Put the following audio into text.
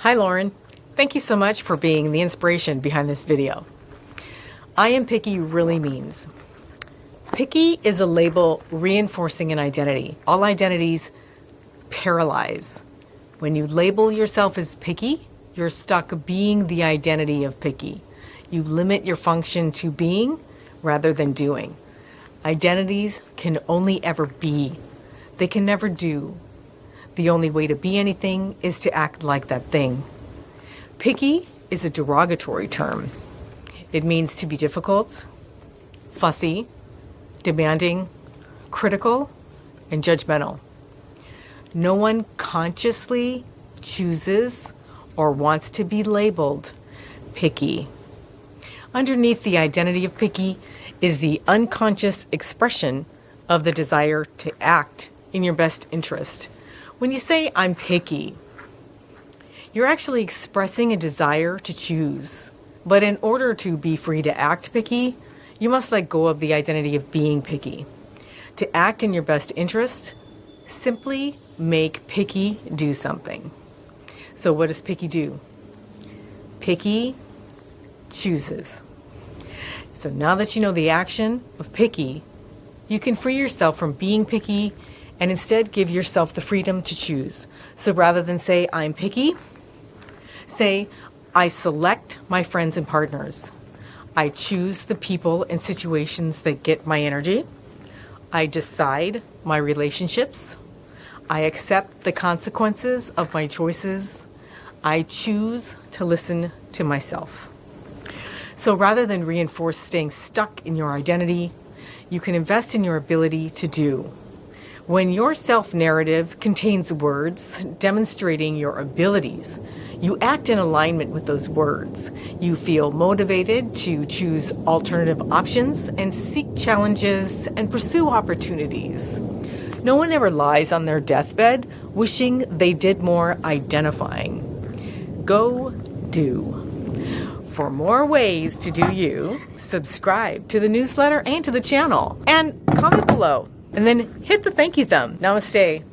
Hi Lauren, thank you so much for being the inspiration behind this video. I am picky really means. Picky is a label reinforcing an identity. All identities paralyze. When you label yourself as picky, you're stuck being the identity of picky. You limit your function to being rather than doing. Identities can only ever be. They can never do. The only way to be anything is to act like that thing. Picky is a derogatory term. It means to be difficult, fussy, demanding, critical, and judgmental. No one consciously chooses or wants to be labeled picky. Underneath the identity of picky is the unconscious expression of the desire to act in your best interest. When you say, I'm picky, you're actually expressing a desire to choose. But in order to be free to act picky, you must let go of the identity of being picky. To act in your best interest, simply make picky do something. So what does picky do? Picky chooses. So now that you know the action of picky, you can free yourself from being picky and instead give yourself the freedom to choose. So rather than say, I'm picky, say, I select my friends and partners. I choose the people and situations that get my energy. I decide my relationships. I accept the consequences of my choices. I choose to listen to myself. So rather than reinforce staying stuck in your identity, you can invest in your ability to do. When your self-narrative contains words demonstrating your abilities, you act in alignment with those words. You feel motivated to choose alternative options and seek challenges and pursue opportunities. No one ever lies on their deathbed wishing they did more identifying. Go do. For more ways to do you, subscribe to the newsletter and to the channel. And comment below. And then hit the thank you thumb. Namaste.